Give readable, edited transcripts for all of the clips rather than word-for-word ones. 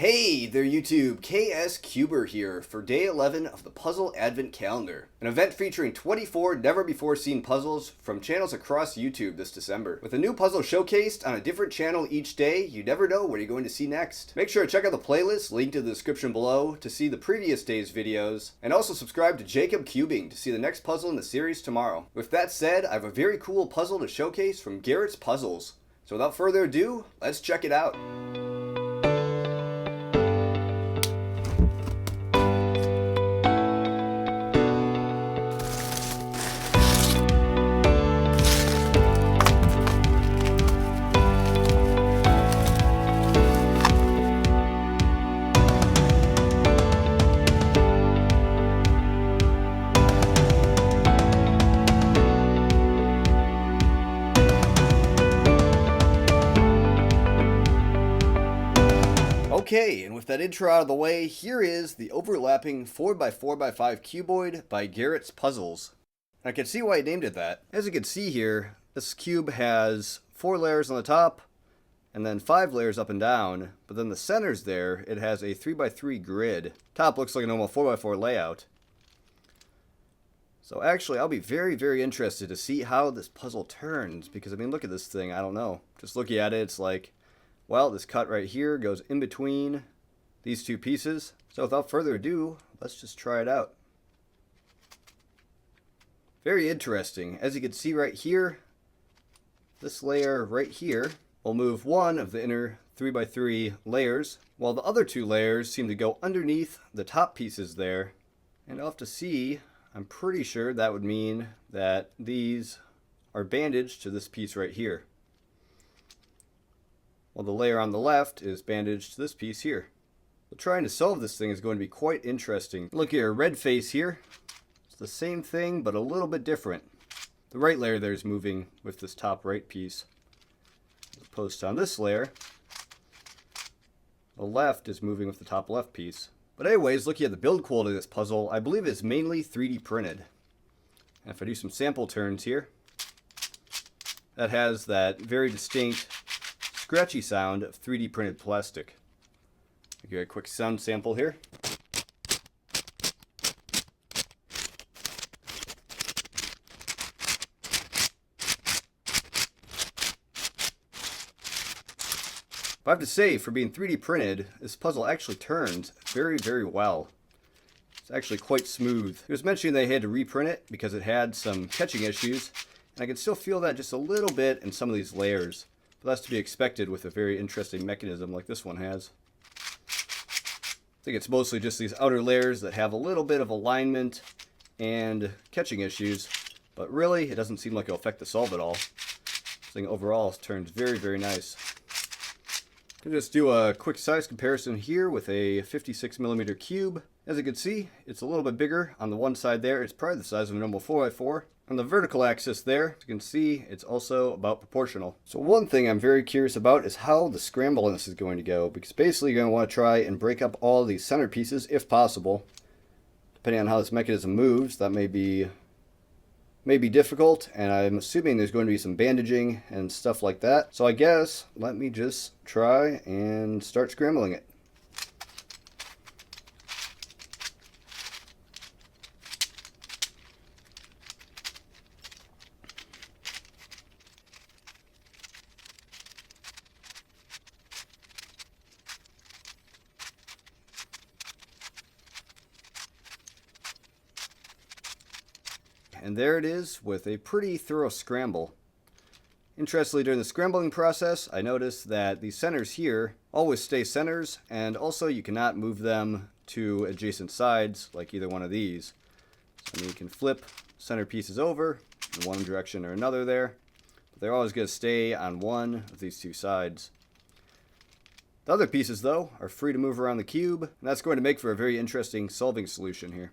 Hey there YouTube, KS Cuber here for day 11 of the Puzzle Advent Calendar, an event featuring 24 never-before-seen puzzles from channels across YouTube this December. With a new puzzle showcased on a different channel each day, you never know what you're going to see next. Make sure to check out the playlist linked in the description below to see the previous day's videos, and also subscribe to Jacob Cubing to see the next puzzle in the series tomorrow. With that said, I have a very cool puzzle to showcase from Garrett's Puzzles. So without further ado, let's check it out. Okay, and with that intro out of the way, here is the overlapping 4x4x5 cuboid by Garrett's Puzzles. I can see why I named it that. As you can see here, this cube has 4 layers on the top, and then 5 layers up and down, but then the center's there, it has a 3x3 grid. Top looks like a normal 4x4 layout. So actually, I'll be very interested to see how this puzzle turns, because I mean, look at this thing, I don't know. Just looking at it, it's like, well, this cut right here goes in between these two pieces. So without further ado, let's just try it out. Very interesting. As you can see right here, this layer right here will move one of the inner 3x3 layers, while the other 2 layers seem to go underneath the top pieces there. And I'll have to see, I'm pretty sure that would mean that these are bandaged to this piece right here, while the layer on the left is bandaged to this piece here. So trying to solve this thing is going to be quite interesting. Look here, red face here. It's the same thing, but a little bit different. The right layer there is moving with this top right piece, as opposed to on this layer, the left is moving with the top left piece. But anyways, looking at the build quality of this puzzle, I believe it's mainly 3D printed. And if I do some sample turns here, that has that very distinct scratchy sound of 3D printed plastic. I'll give you a quick sound sample here. But I have to say, for being 3D printed, this puzzle actually turns very well. It's actually quite smooth. It was mentioning they had to reprint it because it had some catching issues, and I can still feel that just a little bit in some of these layers. But that's to be expected with a very interesting mechanism like this one has. I think it's mostly just these outer layers that have a little bit of alignment and catching issues, but really it doesn't seem like it'll affect the solve at all. This thing overall turns very nice. I'll just do a quick size comparison here with a 56mm cube. As you can see, it's a little bit bigger. On the one side there, it's probably the size of a normal 4x4. On the vertical axis there, as you can see, it's also about proportional. So one thing I'm very curious about is how the scrambling this is going to go, because basically you're going to want to try and break up all these center pieces if possible. Depending on how this mechanism moves, that may be difficult, and I'm assuming there's going to be some bandaging and stuff like that. So I guess let me just try and start scrambling it. And there it is with a pretty thorough scramble. Interestingly, during the scrambling process, I noticed that the centers here always stay centers, and also you cannot move them to adjacent sides like either one of these. So you can flip center pieces over in one direction or another there, but they're always going to stay on one of these 2 sides. The other pieces, though, are free to move around the cube, and that's going to make for a very interesting solving solution here.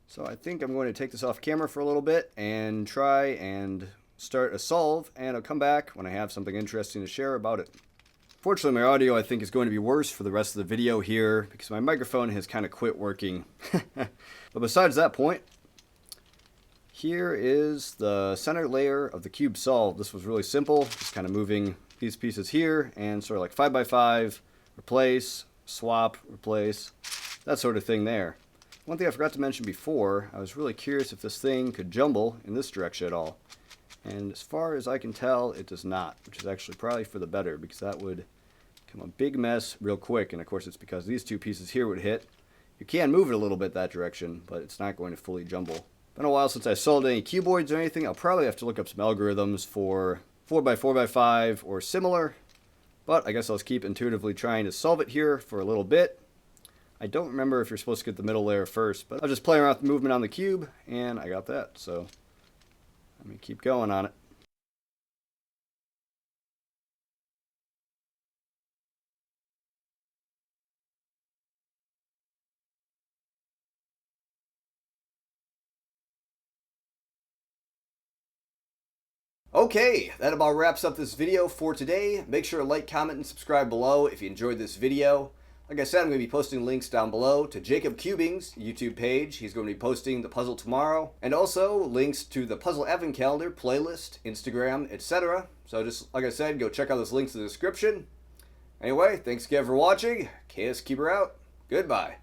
So I think I'm going to take this off camera for a little bit and try and start a solve, and I'll come back when I have something interesting to share about it. Fortunately, my audio I think is going to be worse for the rest of the video here because my microphone has kind of quit working. But besides that point, here is the center layer of the cube solved. This was really simple, just kind of moving these pieces here and sort of like 5x5 replace, swap, replace, that sort of thing there. One thing I forgot to mention before, I was really curious if this thing could jumble in this direction at all. And as far as I can tell, it does not, which is actually probably for the better, because that would become a big mess real quick. And of course it's because these two pieces here would hit. You can move it a little bit that direction, but it's not going to fully jumble. Been a while since I sold any cuboids or anything. I'll probably have to look up some algorithms for 4x4x5 or similar. But I guess I'll keep intuitively trying to solve it here for a little bit. I don't remember if you're supposed to get the middle layer first, but I'll just play around with the movement on the cube, and I got that. So let me keep going on it. Okay, that about wraps up this video for today. Make sure to like, comment, and subscribe below if you enjoyed this video. Like I said, I'm going to be posting links down below to Jacob Cubing's YouTube page. He's going to be posting the puzzle tomorrow. And also links to the Puzzle Advent Calendar, playlist, Instagram, etc. So just like I said, go check out those links in the description. Anyway, thanks again for watching. KS Keeper out. Goodbye.